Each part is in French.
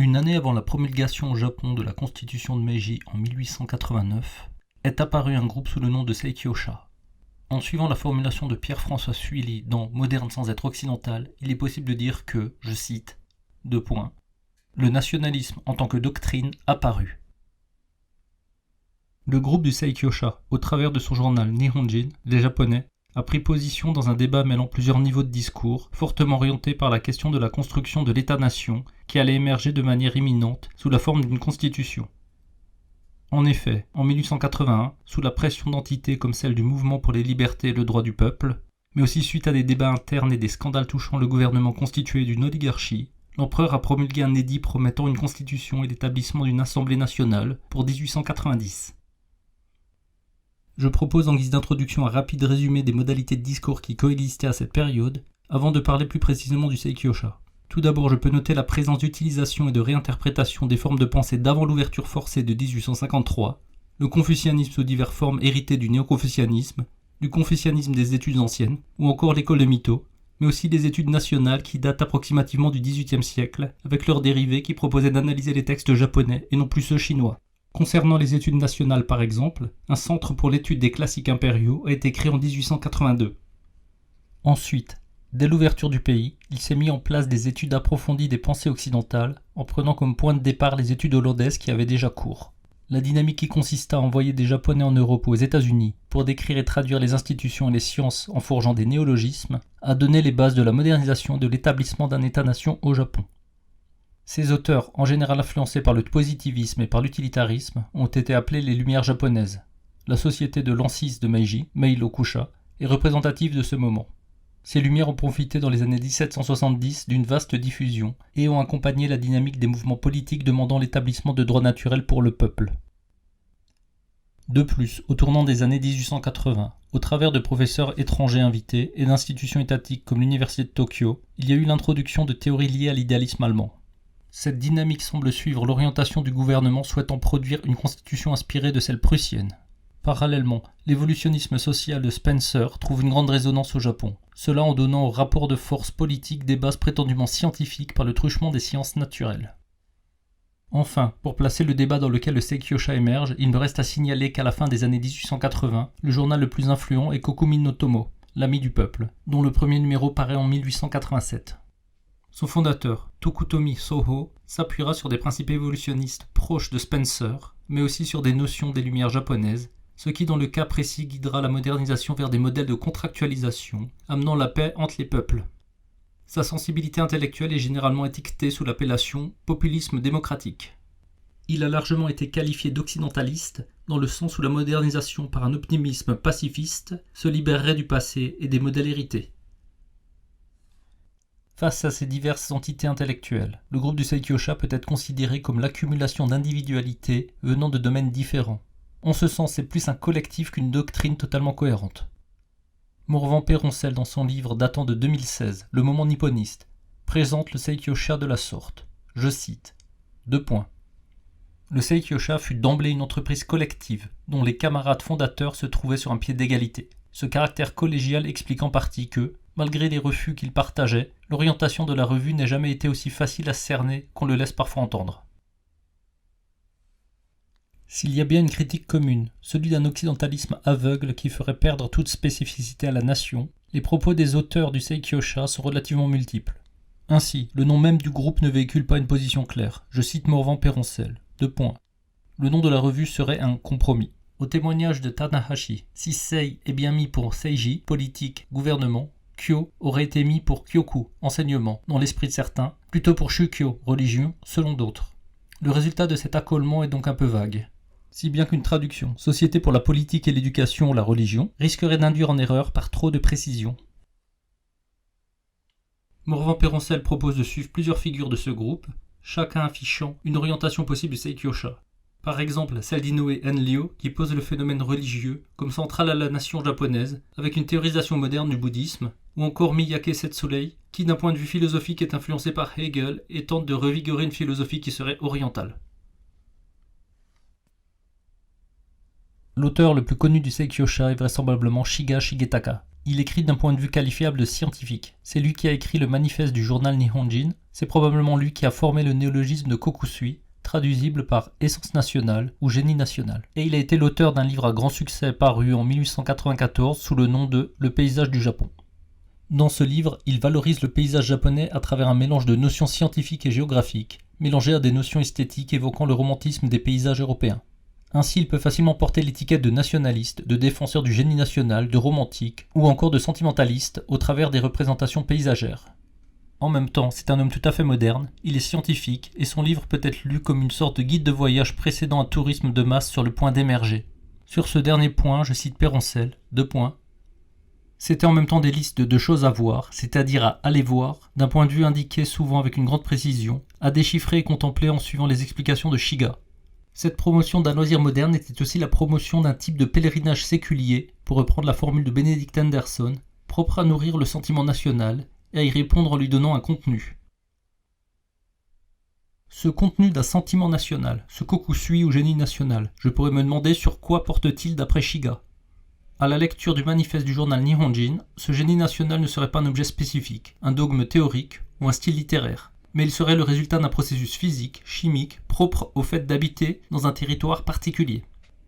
Une année avant la promulgation au Japon de la constitution de Meiji en 1889, est apparu un groupe sous le nom de Seikyo-sha. En suivant la formulation de Pierre-François Suilly dans Moderne sans être occidental, il est possible de dire que, je cite, « le nationalisme en tant que doctrine apparut ». Le groupe du Seikyo-sha, au travers de son journal Nihonjin, les Japonais, a pris position dans un débat mêlant plusieurs niveaux de discours, fortement orienté par la question de la construction de l'État-nation, qui allait émerger de manière imminente sous la forme d'une constitution. En effet, en 1881, sous la pression d'entités comme celle du Mouvement pour les libertés et le droit du peuple, mais aussi suite à des débats internes et des scandales touchant le gouvernement constitué d'une oligarchie, l'empereur a promulgué un édit promettant une constitution et l'établissement d'une assemblée nationale pour 1890. Je propose en guise d'introduction un rapide résumé des modalités de discours qui coexistaient à cette période, avant de parler plus précisément du Seikyo-sha. Tout d'abord, je peux noter la présence d'utilisation et de réinterprétation des formes de pensée d'avant l'ouverture forcée de 1853, le confucianisme sous diverses formes héritées du néo-confucianisme, du confucianisme des études anciennes, ou encore l'école de Mito, mais aussi des études nationales qui datent approximativement du XVIIIe siècle, avec leurs dérivés qui proposaient d'analyser les textes japonais et non plus ceux chinois. Concernant les études nationales par exemple, un centre pour l'étude des classiques impériaux a été créé en 1882. Ensuite, dès l'ouverture du pays, il s'est mis en place des études approfondies des pensées occidentales, en prenant comme point de départ les études hollandaises qui avaient déjà cours. La dynamique qui consista à envoyer des Japonais en Europe ou aux États-Unis pour décrire et traduire les institutions et les sciences en forgeant des néologismes, a donné les bases de la modernisation et de l'établissement d'un État-nation au Japon. Ces auteurs, en général influencés par le positivisme et par l'utilitarisme, ont été appelés les Lumières japonaises. La société de l'An-6 de Meiji, Meirokusha, est représentative de ce moment. Ces lumières ont profité dans les années 1770 d'une vaste diffusion et ont accompagné la dynamique des mouvements politiques demandant l'établissement de droits naturels pour le peuple. De plus, au tournant des années 1880, au travers de professeurs étrangers invités et d'institutions étatiques comme l'Université de Tokyo, il y a eu l'introduction de théories liées à l'idéalisme allemand. Cette dynamique semble suivre l'orientation du gouvernement souhaitant produire une constitution inspirée de celle prussienne. Parallèlement, l'évolutionnisme social de Spencer trouve une grande résonance au Japon, cela en donnant au rapport de force politique des bases prétendument scientifiques par le truchement des sciences naturelles. Enfin, pour placer le débat dans lequel le Seikyo-sha émerge, il me reste à signaler qu'à la fin des années 1880, le journal le plus influent est Kokumi no Tomo, l'ami du peuple, dont le premier numéro paraît en 1887. Son fondateur, Tokutomi Soho, s'appuiera sur des principes évolutionnistes proches de Spencer, mais aussi sur des notions des Lumières japonaises, ce qui dans le cas précis guidera la modernisation vers des modèles de contractualisation, amenant la paix entre les peuples. Sa sensibilité intellectuelle est généralement étiquetée sous l'appellation « populisme démocratique ». Il a largement été qualifié d'occidentaliste, dans le sens où la modernisation par un optimisme pacifiste se libérerait du passé et des modèles hérités. Face à ces diverses entités intellectuelles, le groupe du Seikyo-sha peut être considéré comme l'accumulation d'individualités venant de domaines différents. En ce sens, c'est plus un collectif qu'une doctrine totalement cohérente. Morvan-Peroncel, dans son livre datant de 2016, Le moment nipponiste, présente le Seikyo-sha de la sorte. Je cite. Le Seikyo-sha fut d'emblée une entreprise collective, dont les camarades fondateurs se trouvaient sur un pied d'égalité. Ce caractère collégial explique en partie que, malgré les refus qu'il partageait, l'orientation de la revue n'a jamais été aussi facile à cerner qu'on le laisse parfois entendre. S'il y a bien une critique commune, celui d'un occidentalisme aveugle qui ferait perdre toute spécificité à la nation, les propos des auteurs du Seikyo-sha sont relativement multiples. Ainsi, le nom même du groupe ne véhicule pas une position claire. Je cite Morvan-Peroncel. Le nom de la revue serait un compromis. Au témoignage de Tanahashi, si Sei est bien mis pour Seiji, politique, gouvernement, Kyo aurait été mis pour Kyoku, enseignement, dans l'esprit de certains, plutôt pour Shukyo, religion, selon d'autres. Le résultat de cet accolement est donc un peu vague. Si bien qu'une traduction, Société pour la politique et l'éducation ou la religion, risquerait d'induire en erreur par trop de précision. Morvan-Peroncel propose de suivre plusieurs figures de ce groupe, chacun affichant une orientation possible du Seikyo-sha. Par exemple, celle d'Inoue Enryo qui pose le phénomène religieux comme central à la nation japonaise, avec une théorisation moderne du bouddhisme, ou encore Miyake Setsurei, qui d'un point de vue philosophique est influencé par Hegel et tente de revigorer une philosophie qui serait orientale. L'auteur le plus connu du Seikyo-sha est vraisemblablement Shiga Shigetaka, Il écrit d'un point de vue qualifiable de scientifique. C'est lui qui a écrit le manifeste du journal Nihonjin. C'est probablement lui qui a formé le néologisme de Kokusui, traduisible par essence nationale ou génie national. Et il a été l'auteur d'un livre à grand succès paru en 1894 sous le nom de Le paysage du Japon. Dans ce livre, il valorise le paysage japonais à travers un mélange de notions scientifiques et géographiques, mélangées à des notions esthétiques évoquant le romantisme des paysages européens. Ainsi, il peut facilement porter l'étiquette de nationaliste, de défenseur du génie national, de romantique, ou encore de sentimentaliste au travers des représentations paysagères. En même temps, c'est un homme tout à fait moderne, il est scientifique, et son livre peut être lu comme une sorte de guide de voyage précédant un tourisme de masse sur le point d'émerger. Sur ce dernier point, je cite Peroncel, : c'était en même temps des listes de choses à voir, c'est-à-dire à aller voir, d'un point de vue indiqué souvent avec une grande précision, à déchiffrer et contempler en suivant les explications de Shiga. Cette promotion d'un loisir moderne était aussi la promotion d'un type de pèlerinage séculier, pour reprendre la formule de Benedict Anderson, propre à nourrir le sentiment national et à y répondre en lui donnant un contenu. Ce contenu d'un sentiment national, ce kokusui ou génie national, je pourrais me demander sur quoi porte-t-il d'après Shiga. À la lecture du manifeste du journal Nihonjin, ce génie national ne serait pas un objet spécifique, un dogme théorique ou un style littéraire, mais il serait le résultat d'un processus physique, chimique, propre au fait d'habiter dans un territoire particulier.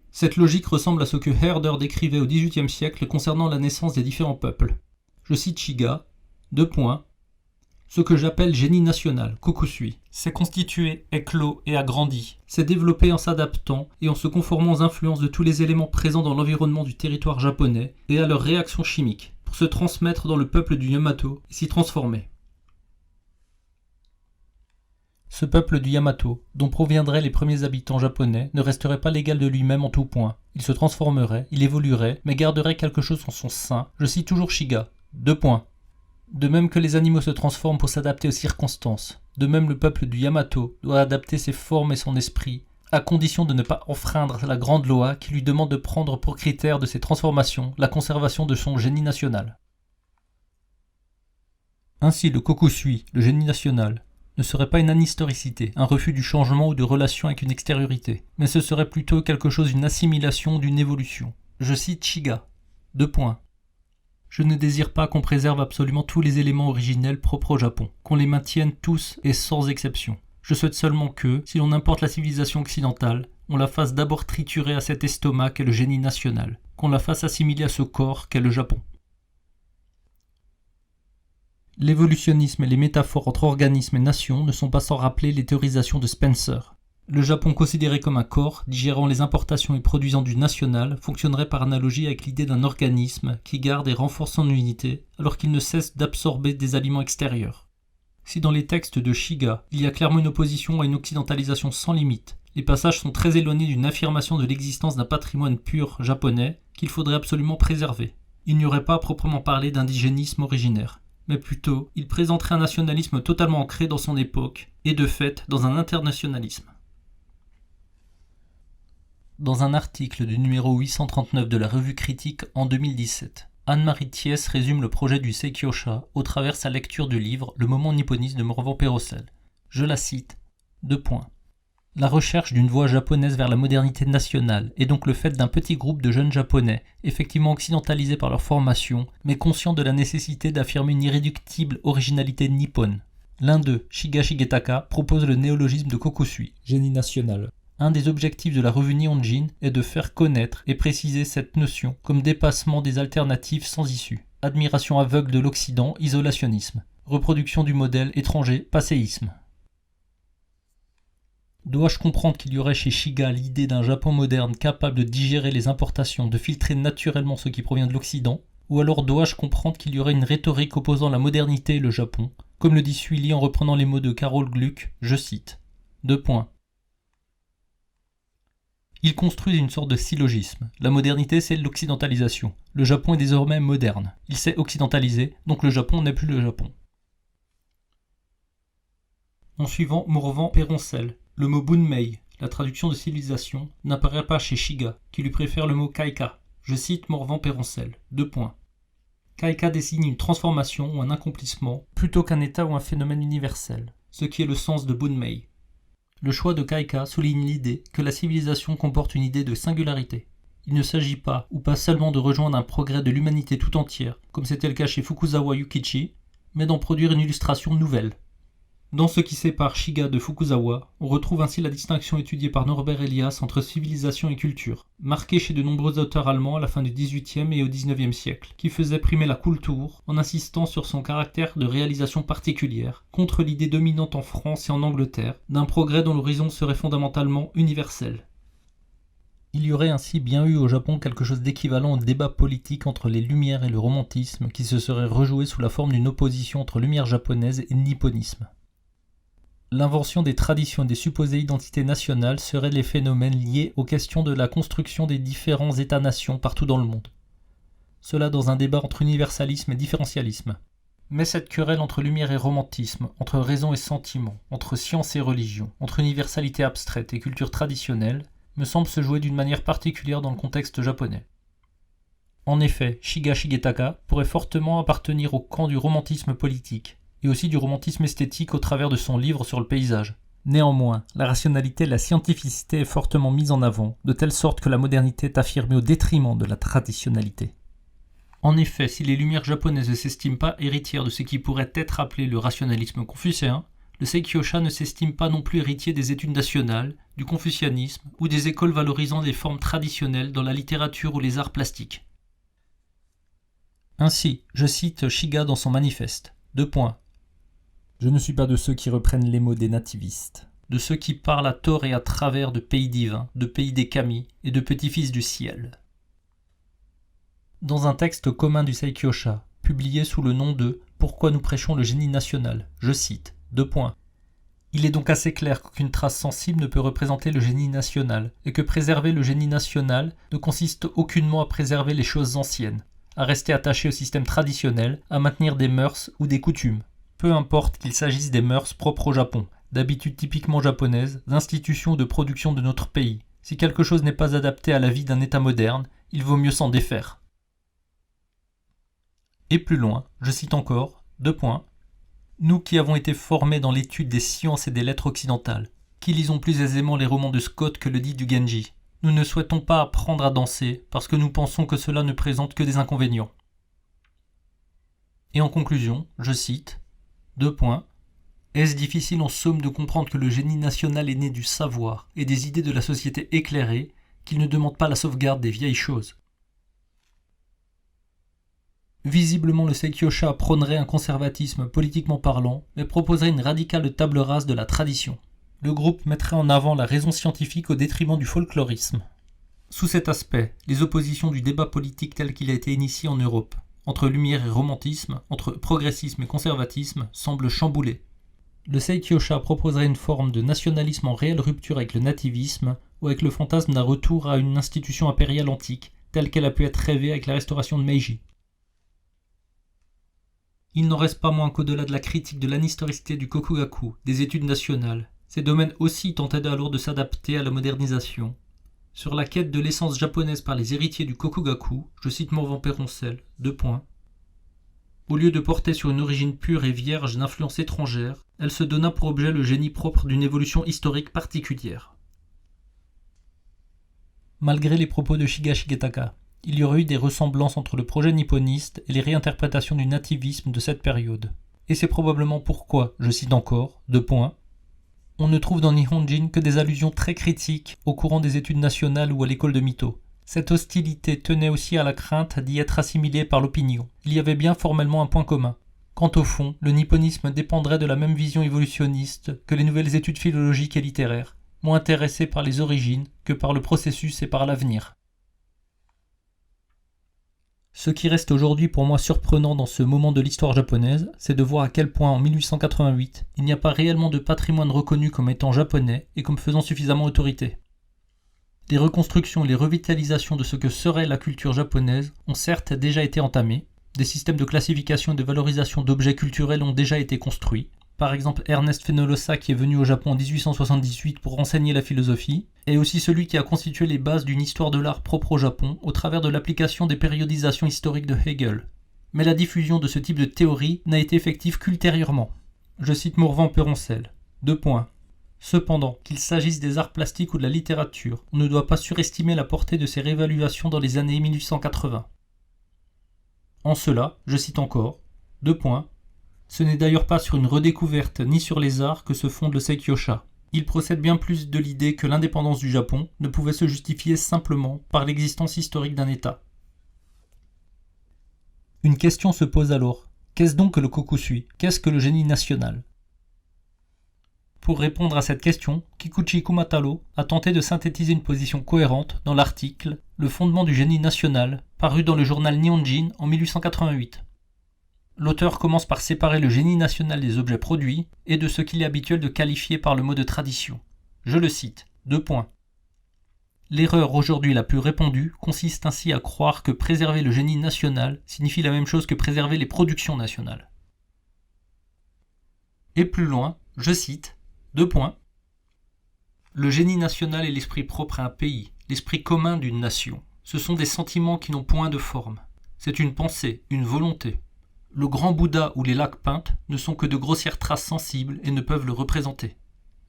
Cette logique ressemble à ce que Herder décrivait au XVIIIe siècle concernant la naissance des différents peuples. Je cite Shiga, : ce que j'appelle génie national, kokusui, s'est constitué, éclos et agrandi, s'est développé en s'adaptant et en se conformant aux influences de tous les éléments présents dans l'environnement du territoire japonais et à leurs réactions chimiques, pour se transmettre dans le peuple du Yamato et s'y transformer. Ce peuple du Yamato, dont proviendraient les premiers habitants japonais, ne resterait pas l'égal de lui-même en tout point. Il se transformerait, il évoluerait, mais garderait quelque chose en son sein. Je cite toujours Shiga, : de même que les animaux se transforment pour s'adapter aux circonstances, de même le peuple du Yamato doit adapter ses formes et son esprit, à condition de ne pas enfreindre la grande loi qui lui demande de prendre pour critère de ces transformations la conservation de son génie national. Ainsi le kokusui, le génie national, ne serait pas une anhistoricité, un refus du changement ou de relation avec une extériorité, mais ce serait plutôt quelque chose d'une assimilation, d'une évolution. Je cite Shiga, : je ne désire pas qu'on préserve absolument tous les éléments originels propres au Japon, qu'on les maintienne tous et sans exception. Je souhaite seulement que, si l'on importe la civilisation occidentale, on la fasse d'abord triturer à cet estomac qu'est le génie national, qu'on la fasse assimiler à ce corps qu'est le Japon. L'évolutionnisme et les métaphores entre organismes et nations ne sont pas sans rappeler les théorisations de Spencer. Le Japon considéré comme un corps, digérant les importations et produisant du national, fonctionnerait par analogie avec l'idée d'un organisme qui garde et renforce son unité, alors qu'il ne cesse d'absorber des aliments extérieurs. Si dans les textes de Shiga, il y a clairement une opposition à une occidentalisation sans limite, les passages sont très éloignés d'une affirmation de l'existence d'un patrimoine pur japonais qu'il faudrait absolument préserver. Il n'y aurait pas à proprement parler d'indigénisme originaire, mais plutôt, il présenterait un nationalisme totalement ancré dans son époque, et de fait, dans un internationalisme. Dans un article du numéro 839 de la Revue Critique en 2017, Anne-Marie Thiès résume le projet du Seikyo-sha au travers sa lecture du livre Le moment nipponiste de Morvan Perocel. Je la cite, : la recherche d'une voie japonaise vers la modernité nationale est donc le fait d'un petit groupe de jeunes japonais, effectivement occidentalisés par leur formation, mais conscients de la nécessité d'affirmer une irréductible originalité nippone. L'un d'eux, Shiga Shigetaka, propose le néologisme de kokusui, génie national. Un des objectifs de la revue Nihonjin est de faire connaître et préciser cette notion comme dépassement des alternatives sans issue. Admiration aveugle de l'Occident, isolationnisme. Reproduction du modèle étranger, passéisme. Dois-je comprendre qu'il y aurait chez Shiga l'idée d'un Japon moderne capable de digérer les importations, de filtrer naturellement ce qui provient de l'Occident? Ou alors dois-je comprendre qu'il y aurait une rhétorique opposant la modernité et le Japon, comme le dit Sully en reprenant les mots de Carol Gluck, je cite, : ils construisent une sorte de syllogisme. La modernité, c'est l'occidentalisation. Le Japon est désormais moderne. Il s'est occidentalisé, donc le Japon n'est plus le Japon. En suivant Morvan Perroncel, le mot bunmei, la traduction de civilisation, n'apparaît pas chez Shiga, qui lui préfère le mot kaika. Je cite Morvan Perroncel, : kaika désigne une transformation ou un accomplissement, plutôt qu'un état ou un phénomène universel, ce qui est le sens de bunmei. Le choix de kaika souligne l'idée que la civilisation comporte une idée de singularité. Il ne s'agit pas, ou pas seulement de rejoindre un progrès de l'humanité tout entière, comme c'était le cas chez Fukuzawa Yukichi, mais d'en produire une illustration nouvelle. Dans ce qui sépare Shiga de Fukuzawa, on retrouve ainsi la distinction étudiée par Norbert Elias entre civilisation et culture, marquée chez de nombreux auteurs allemands à la fin du XVIIIe et au XIXe siècle, qui faisaient primer la Kultur en insistant sur son caractère de réalisation particulière, contre l'idée dominante en France et en Angleterre, d'un progrès dont l'horizon serait fondamentalement universel. Il y aurait ainsi bien eu au Japon quelque chose d'équivalent au débat politique entre les Lumières et le romantisme qui se serait rejoué sous la forme d'une opposition entre Lumière japonaise et nipponisme. L'invention des traditions et des supposées identités nationales seraient les phénomènes liés aux questions de la construction des différents États-nations partout dans le monde. Cela dans un débat entre universalisme et différentialisme. Mais cette querelle entre lumière et romantisme, entre raison et sentiment, entre science et religion, entre universalité abstraite et culture traditionnelle, me semble se jouer d'une manière particulière dans le contexte japonais. En effet, Shiga Shigetaka pourrait fortement appartenir au camp du romantisme politique, et aussi du romantisme esthétique au travers de son livre sur le paysage. Néanmoins, la rationalité et la scientificité est fortement mise en avant, de telle sorte que la modernité est affirmée au détriment de la traditionnalité. En effet, si les Lumières japonaises ne s'estiment pas héritières de ce qui pourrait être appelé le rationalisme confucéen, le Seikyo-sha ne s'estime pas non plus héritier des études nationales, du confucianisme ou des écoles valorisant les formes traditionnelles dans la littérature ou les arts plastiques. Ainsi, je cite Shiga dans son manifeste. : Je ne suis pas de ceux qui reprennent les mots des nativistes, de ceux qui parlent à tort et à travers de pays divins, de pays des kami et de petits-fils du ciel. Dans un texte commun du Seikyo-sha, publié sous le nom de « Pourquoi nous prêchons le génie national », je cite : Il est donc assez clair qu'aucune trace sensible ne peut représenter le génie national, et que préserver le génie national ne consiste aucunement à préserver les choses anciennes, à rester attaché au système traditionnel, à maintenir des mœurs ou des coutumes. Peu importe qu'il s'agisse des mœurs propres au Japon, d'habitudes typiquement japonaises, d'institutions ou de production de notre pays. Si quelque chose n'est pas adapté à la vie d'un État moderne, il vaut mieux s'en défaire. Et plus loin, je cite encore, : Nous qui avons été formés dans l'étude des sciences et des lettres occidentales, qui lisons plus aisément les romans de Scott que le dit du Genji, nous ne souhaitons pas apprendre à danser parce que nous pensons que cela ne présente que des inconvénients. Et en conclusion, je cite, : Est-ce difficile en somme de comprendre que le génie national est né du savoir et des idées de la société éclairée, qu'il ne demande pas la sauvegarde des vieilles choses ? Visiblement, le Seikyo-sha prônerait un conservatisme politiquement parlant, mais proposerait une radicale table rase de la tradition. Le groupe mettrait en avant la raison scientifique au détriment du folklorisme. Sous cet aspect, les oppositions du débat politique tel qu'il a été initié en Europe, entre lumière et romantisme, entre progressisme et conservatisme, semblent chamboulées. Le Seikyo-sha proposerait une forme de nationalisme en réelle rupture avec le nativisme, ou avec le fantasme d'un retour à une institution impériale antique, telle qu'elle a pu être rêvée avec la restauration de Meiji. Il n'en reste pas moins qu'au-delà de la critique de l'anhistoricité du Kokugaku, des études nationales, ces domaines aussi tentaient alors de s'adapter à la modernisation. Sur la quête de l'essence japonaise par les héritiers du Kokugaku, je cite Morvan Peroncel, : Au lieu de porter sur une origine pure et vierge d'influence étrangère, elle se donna pour objet le génie propre d'une évolution historique particulière. Malgré les propos de Shiga Shigetaka, il y aurait eu des ressemblances entre le projet nipponiste et les réinterprétations du nativisme de cette période. Et c'est probablement pourquoi, je cite encore, : On ne trouve dans Nihonjin que des allusions très critiques au courant des études nationales ou à l'école de Mito. Cette hostilité tenait aussi à la crainte d'y être assimilée par l'opinion. Il y avait bien formellement un point commun. Quant au fond, le nipponisme dépendrait de la même vision évolutionniste que les nouvelles études philologiques et littéraires, moins intéressées par les origines que par le processus et par l'avenir. Ce qui reste aujourd'hui pour moi surprenant dans ce moment de l'histoire japonaise, c'est de voir à quel point en 1888, il n'y a pas réellement de patrimoine reconnu comme étant japonais et comme faisant suffisamment autorité. Les reconstructions et les revitalisations de ce que serait la culture japonaise ont certes déjà été entamées, des systèmes de classification et de valorisation d'objets culturels ont déjà été construits. Par exemple, Ernest Fenollosa qui est venu au Japon en 1878 pour enseigner la philosophie, est aussi celui qui a constitué les bases d'une histoire de l'art propre au Japon au travers de l'application des périodisations historiques de Hegel. Mais la diffusion de ce type de théorie n'a été effective qu'ultérieurement. Je cite Morvan Peroncel, : Cependant, qu'il s'agisse des arts plastiques ou de la littérature, on ne doit pas surestimer la portée de ces réévaluations dans les années 1880. En cela, je cite encore, ce n'est d'ailleurs pas sur une redécouverte ni sur les arts que se fonde le Seikyo-sha. Il procède bien plus de l'idée que l'indépendance du Japon ne pouvait se justifier simplement par l'existence historique d'un État. Une question se pose alors. Qu'est-ce donc que le kokusui? Qu'est-ce que le génie national? Pour répondre à cette question, Kikuchi Kumataro a tenté de synthétiser une position cohérente dans l'article « Le fondement du génie national » paru dans le journal Nihonjin en 1888. L'auteur commence par séparer le génie national des objets produits et de ce qu'il est habituel de qualifier par le mot de tradition. Je le cite, : L'erreur aujourd'hui la plus répandue consiste ainsi à croire que préserver le génie national signifie la même chose que préserver les productions nationales. Et plus loin, je cite, : Le génie national est l'esprit propre à un pays, l'esprit commun d'une nation. Ce sont des sentiments qui n'ont point de forme. C'est une pensée, une volonté. Le grand Bouddha ou les lacs peintes ne sont que de grossières traces sensibles et ne peuvent le représenter.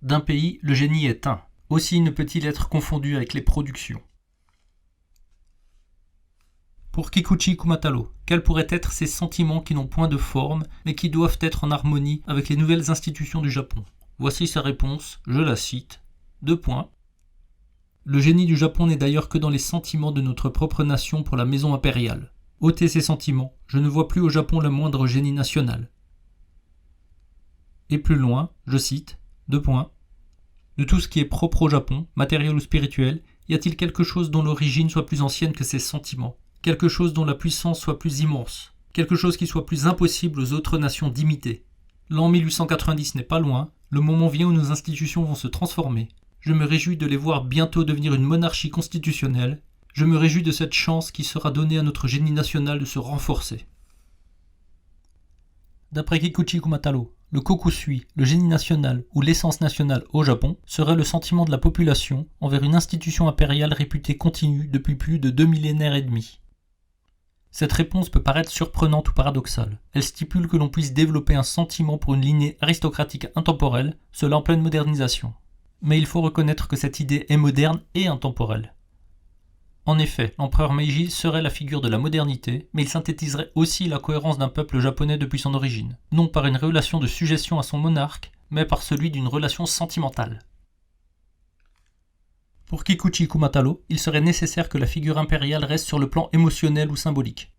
D'un pays, le génie est un. Aussi ne peut-il être confondu avec les productions. Pour Kikuchi Kumataro, quels pourraient être ces sentiments qui n'ont point de forme mais qui doivent être en harmonie avec les nouvelles institutions du Japon? Voici sa réponse, je la cite, : Le génie du Japon n'est d'ailleurs que dans les sentiments de notre propre nation pour la maison impériale. Ôtez ces sentiments, je ne vois plus au Japon le moindre génie national. Et plus loin, je cite, : De tout ce qui est propre au Japon, matériel ou spirituel, y a-t-il quelque chose dont l'origine soit plus ancienne que ces sentiments? Quelque chose dont la puissance soit plus immense? Quelque chose qui soit plus impossible aux autres nations d'imiter? L'an 1890 n'est pas loin, le moment vient où nos institutions vont se transformer. Je me réjouis de les voir bientôt devenir une monarchie constitutionnelle. Je me réjouis de cette chance qui sera donnée à notre génie national de se renforcer. D'après Kikuchi Kumataro, le kokusui, le génie national ou l'essence nationale au Japon serait le sentiment de la population envers une institution impériale réputée continue depuis plus de 2 millénaires et demi. Cette réponse peut paraître surprenante ou paradoxale. Elle stipule que l'on puisse développer un sentiment pour une lignée aristocratique intemporelle, cela en pleine modernisation. Mais il faut reconnaître que cette idée est moderne et intemporelle. En effet, l'empereur Meiji serait la figure de la modernité, mais il synthétiserait aussi la cohérence d'un peuple japonais depuis son origine, non par une relation de sujétion à son monarque, mais par celui d'une relation sentimentale. Pour Kikuchi Kumataro, il serait nécessaire que la figure impériale reste sur le plan émotionnel ou symbolique.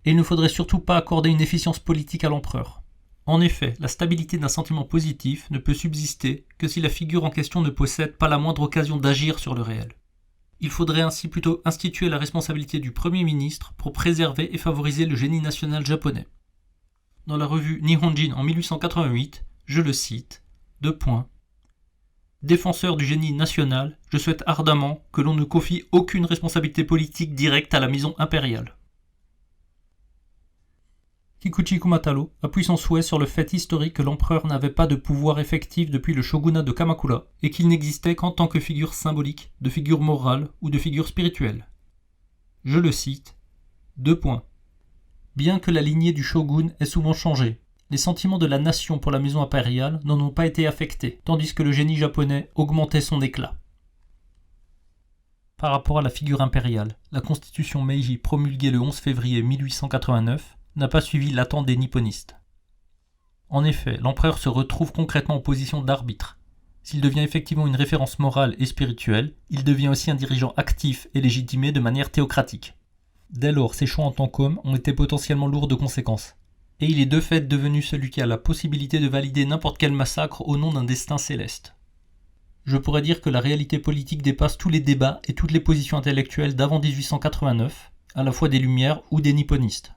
Et il ne faudrait surtout pas accorder une efficience politique à l'empereur. En effet, la stabilité d'un sentiment positif ne peut subsister que si la figure en question ne possède pas la moindre occasion d'agir sur le réel. Il faudrait ainsi plutôt instituer la responsabilité du Premier ministre pour préserver et favoriser le génie national japonais. Dans la revue Nihonjin en 1888, je le cite, : Défenseur du génie national, je souhaite ardemment que l'on ne confie aucune responsabilité politique directe à la maison impériale. Kikuchi Kumataro appuie son souhait sur le fait historique que l'empereur n'avait pas de pouvoir effectif depuis le shogunat de Kamakura et qu'il n'existait qu'en tant que figure symbolique, de figure morale ou de figure spirituelle. Je le cite, : Bien que la lignée du shogun ait souvent changé, les sentiments de la nation pour la maison impériale n'en ont pas été affectés, tandis que le génie japonais augmentait son éclat. Par rapport à la figure impériale, la constitution Meiji promulguée le 11 février 1889 n'a pas suivi l'attente des nipponistes. En effet, l'empereur se retrouve concrètement en position d'arbitre. S'il devient effectivement une référence morale et spirituelle, il devient aussi un dirigeant actif et légitimé de manière théocratique. Dès lors, ses choix en tant qu'homme ont été potentiellement lourds de conséquences. Et il est de fait devenu celui qui a la possibilité de valider n'importe quel massacre au nom d'un destin céleste. Je pourrais dire que la réalité politique dépasse tous les débats et toutes les positions intellectuelles d'avant 1889, à la fois des Lumières ou des nipponistes.